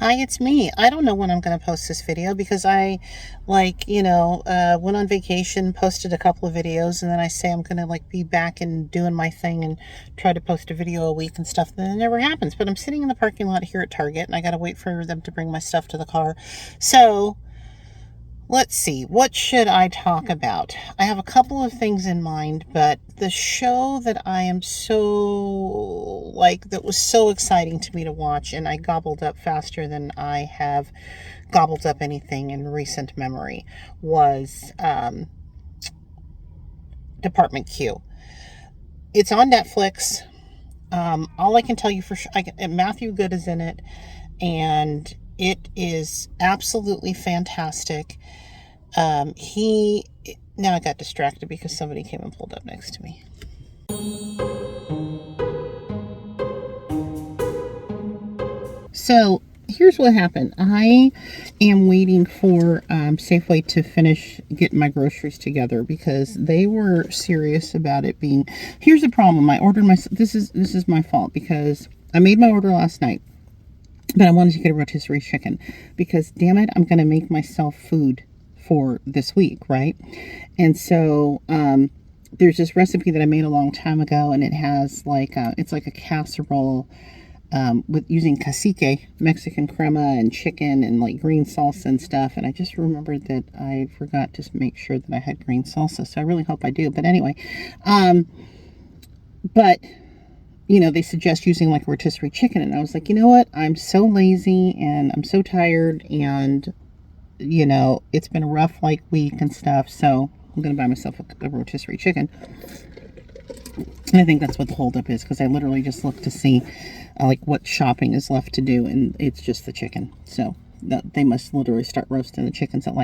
Hi, it's me. I don't know when I'm going to post this video because I, went on vacation, posted a couple of videos, and then I say I'm going to, be back and doing my thing and try to post a video a week and stuff. And then it never happens. But I'm sitting in the parking lot here at Target, and I got to wait for them to bring my stuff to the car. So let's see, what should I talk about? I have a couple of things in mind, but the show that I am that was so exciting to me to watch, and I gobbled up faster than I have gobbled up anything in recent memory, was Department Q. It's on Netflix. All I can tell you for sure, Matthew Good is in it, and it is absolutely fantastic. He Now I got distracted because somebody came and pulled up next to me. So here's what happened. I am waiting for Safeway to finish getting my groceries together because they were serious about it being. Here's the problem. I ordered this is my fault because I made my order last night, but I wanted to get a rotisserie chicken because, damn it, I'm going to make myself food for this week, right? And so there's this recipe that I made a long time ago, and it has it's like a casserole with using cacique, Mexican crema, and chicken, and green salsa and stuff. And I just remembered that I forgot to make sure that I had green salsa, so I really hope I do. But anyway, but they suggest using a rotisserie chicken, and I was like, you know what? I'm so lazy and I'm so tired, and it's been a rough week and stuff, so I'm gonna buy myself a rotisserie chicken. And I think that's what the holdup is, because I literally just looked to see what shopping is left to do, and it's just the chicken. So they must literally start roasting the chickens at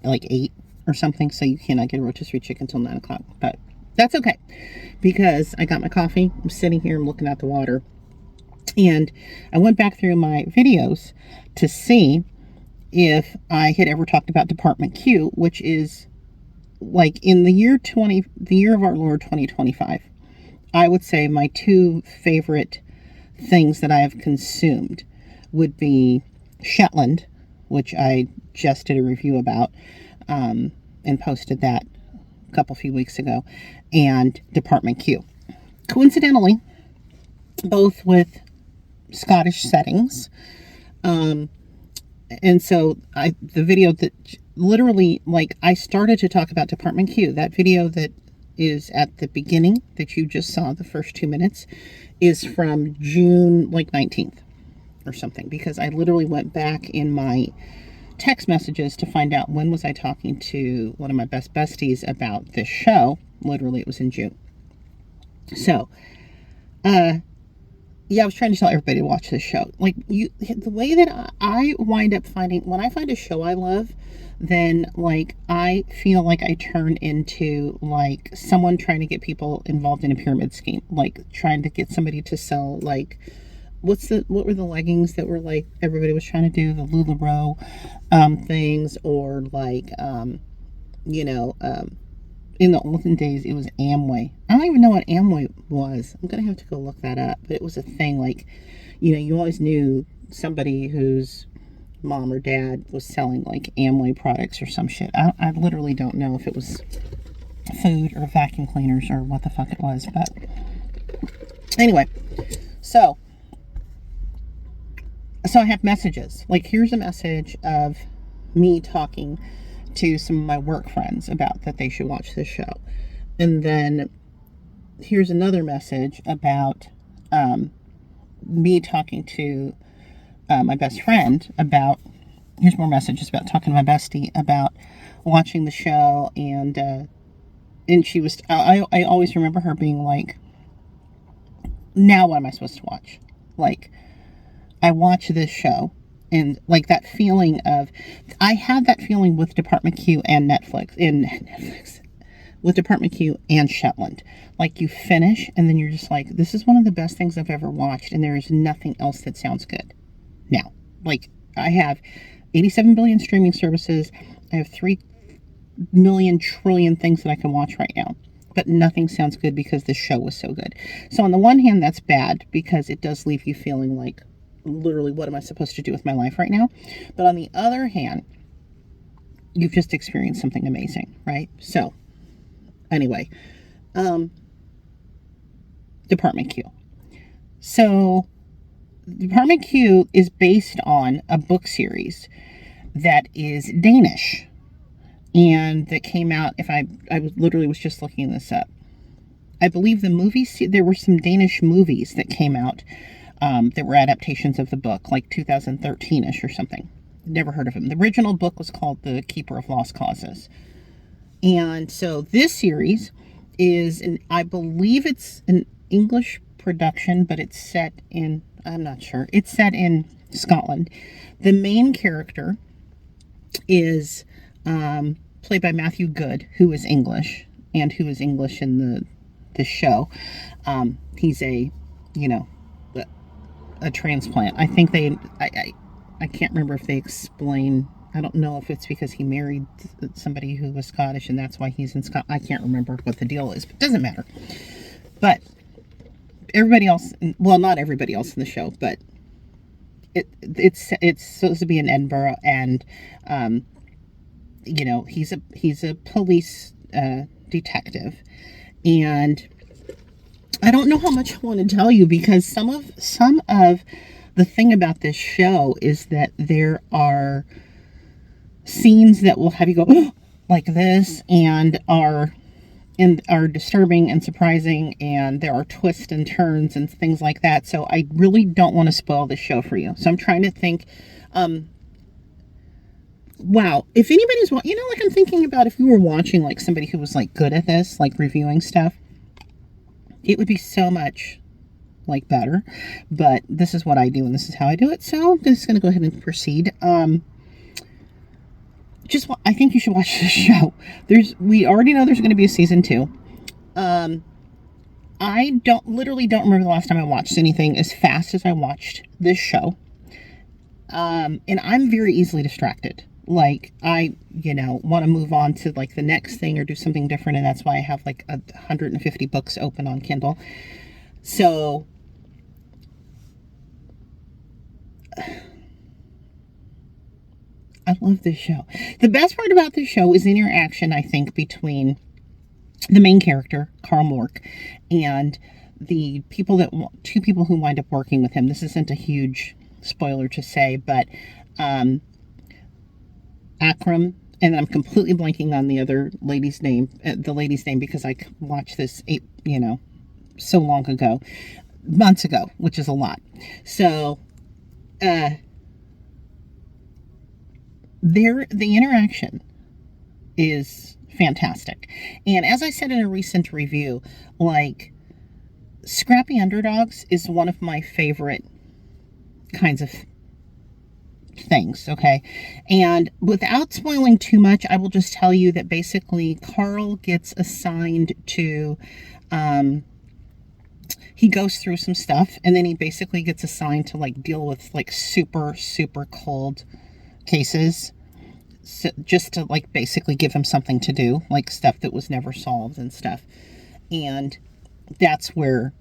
8 or something, so you cannot get a rotisserie chicken till 9 o'clock. But that's okay, because I got my coffee, I'm sitting here, I'm looking at the water, and I went back through my videos to see if I had ever talked about Department Q, which is in the year of our Lord 2025. I would say my two favorite things that I have consumed would be Shetland, which I just did a review about and posted that a few weeks ago, and Department Q. Coincidentally, both with Scottish settings. And so the video that literally, I started to talk about Department Q, that video that is at the beginning that you just saw, the first 2 minutes, is from June 19th or something, because I literally went back in my text messages to find out when was I talking to one of my best besties about this show. Literally, it was in June. So, yeah, I was trying to tell everybody to watch this show. The way that I wind up finding, when I find a show I love, then I feel like I turn into someone trying to get people involved in a pyramid scheme, trying to get somebody to sell what were the leggings that were everybody was trying to do, the LuLaRoe things, or in the olden days, it was Amway. I don't even know what Amway was. I'm going to have to go look that up. But it was a thing you always knew somebody whose mom or dad was selling Amway products or some shit. I literally don't know if it was food or vacuum cleaners or what the fuck it was. But anyway, so I have messages. Here's a message of me talking to some of my work friends about that they should watch this show. And then here's another message about me talking to my best friend about, here's more messages about talking to my bestie about watching the show. And she was, I always remember her being now what am I supposed to watch? I watch this show. And that feeling of, I had that feeling with Department Q and Netflix, with Department Q and Shetland. You finish and then you're just this is one of the best things I've ever watched, and there is nothing else that sounds good. Now, I have 87 billion streaming services. I have 3 million trillion things that I can watch right now. But nothing sounds good because the show was so good. So on the one hand, that's bad because it does leave you feeling literally, what am I supposed to do with my life right now? But on the other hand, you've just experienced something amazing, right? So, anyway, Department Q. So, Department Q is based on a book series that is Danish and that came out. Literally was just looking this up. I believe the movies, there were some Danish movies that came out that were adaptations of the book, like 2013-ish or something. Never heard of them. The original book was called The Keeper of Lost Causes. And so this series is, I believe it's an English production, but it's set in, I'm not sure, it's set in Scotland. The main character is played by Matthew Good, who is English, and who is English in the show. He's a transplant. I think I can't remember if they explain. I don't know if it's because he married somebody who was Scottish and that's why he's in Scotland. I can't remember what the deal is, but it doesn't matter. But everybody else, well, not everybody else in the show, but it's supposed to be in Edinburgh, and he's a police detective, and I don't know how much I want to tell you, because some of the thing about this show is that there are scenes that will have you go like this, and are disturbing and surprising, and there are twists and turns and things like that. So I really don't want to spoil this show for you. So I'm trying to think, wow, if anybody's, like, I'm thinking about if you were watching like somebody who was like good at this, like reviewing stuff, it would be so much like better. But this is what I do, and this is how I do it. So I'm just going to go ahead and proceed. I think you should watch this show. We already know there's going to be a season 2. I don't remember the last time I watched anything as fast as I watched this show. And I'm very easily distracted. Like, I, want to move on to like the next thing or do something different. And that's why I have like 150 books open on Kindle. So I love this show. The best part about this show is the interaction, I think, between the main character, Carl Mork, and the two people who wind up working with him. This isn't a huge spoiler to say, but Akram, and I'm completely blanking on the other lady's name, because I watched this, so long ago, months ago, which is a lot. So, the interaction is fantastic. And as I said in a recent review, like, scrappy underdogs is one of my favorite kinds of things, okay? And without spoiling too much, I will just tell you that basically Carl gets assigned to, he goes through some stuff, and then he basically gets assigned to like deal with like super, super cold cases, so just to like basically give him something to do, like stuff that was never solved and stuff. And that's where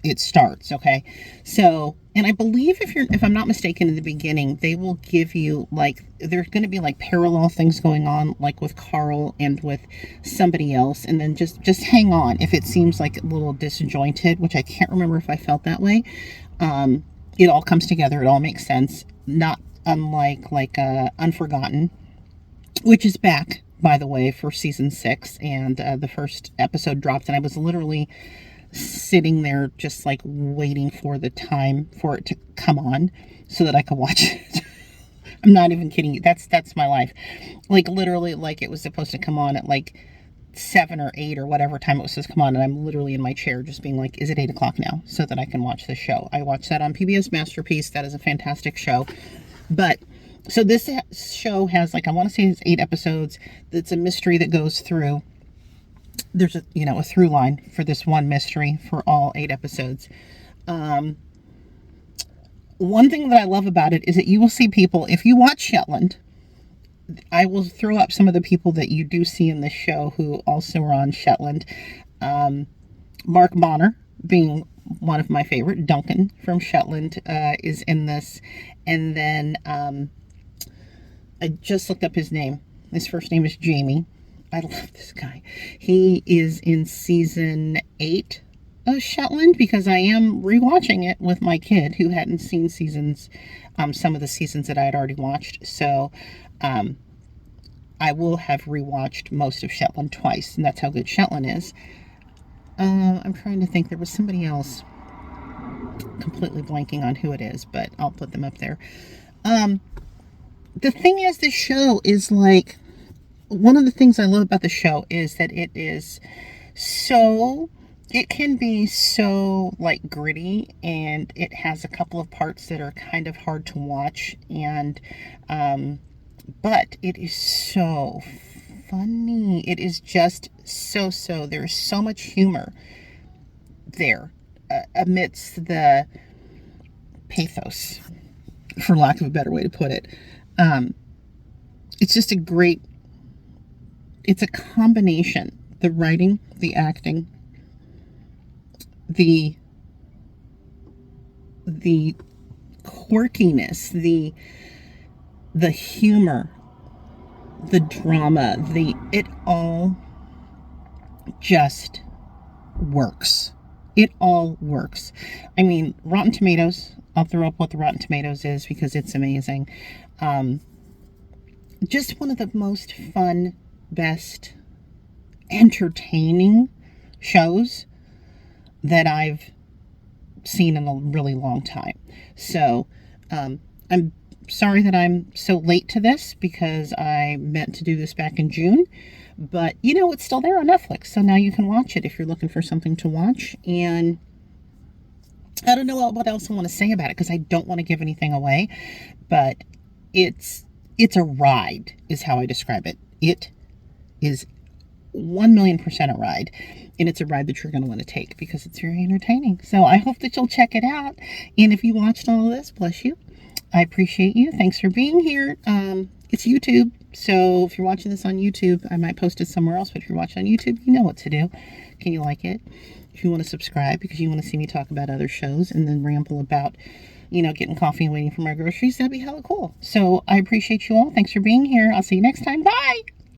it starts, okay? So, and I believe if I'm not mistaken, in the beginning they will give you like, there's going to be like parallel things going on, like with Carl and with somebody else, and then just hang on if it seems like a little disjointed, which I can't remember if I felt that way. It all comes together, it all makes sense, not unlike Unforgotten, which is back, by the way, for season 6, and the first episode dropped, and I was literally sitting there just like waiting for the time for it to come on so that I could watch it. I'm not even kidding you. That's my life. Like, literally, like, it was supposed to come on at like 7 or 8 or whatever time it was supposed to come on, and I'm literally in my chair just being like, is it 8 o'clock now, so that I can watch this show. I watched that on PBS Masterpiece. That is a fantastic show. But so this show has, like, I want to say it's 8 episodes. It's a mystery that goes through. There's a through line for this one mystery for all 8 episodes. One thing that I love about it is that you will see people, if you watch Shetland, I will throw up some of the people that you do see in this show who also are on Shetland. Mark Bonner being one of my favorite, Duncan from Shetland, is in this. And then I just looked up his name. His first name is Jamie. I love this guy. He is in season 8 of Shetland, because I am rewatching it with my kid who hadn't seen some of the seasons that I had already watched. So I will have rewatched most of Shetland twice, and that's how good Shetland is. I'm trying to think. There was somebody else, completely blanking on who it is, but I'll put them up there. The thing is, this show is like, one of the things I love about the show is that it can be so like gritty, and it has a couple of parts that are kind of hard to watch, and but it is so funny. It is just so there's so much humor there, amidst the pathos, for lack of a better way to put it. It's just it's a combination. The writing, the acting, the quirkiness, the humor, the drama, it all just works. It all works. I mean, Rotten Tomatoes, I'll throw up what the Rotten Tomatoes is because it's amazing. Just one of the most fun, best, entertaining shows that I've seen in a really long time. So I'm sorry that I'm so late to this, because I meant to do this back in June, but it's still there on Netflix, so now you can watch it if you're looking for something to watch. And I don't know what else I want to say about it, because I don't want to give anything away, but it's a ride, is how I describe it. It is 1,000,000% a ride, and it's a ride that you're going to want to take because it's very entertaining. So I hope that you'll check it out. And if you watched all of this, bless you. I appreciate you. Thanks for being here. It's YouTube, so if you're watching this on YouTube, I might post it somewhere else, but if you're watching on YouTube, you know what to do. Can you like it? If you want to subscribe because you want to see me talk about other shows and then ramble about, getting coffee and waiting for my groceries, that'd be hella cool. So I appreciate you all. Thanks for being here. I'll see you next time. Bye!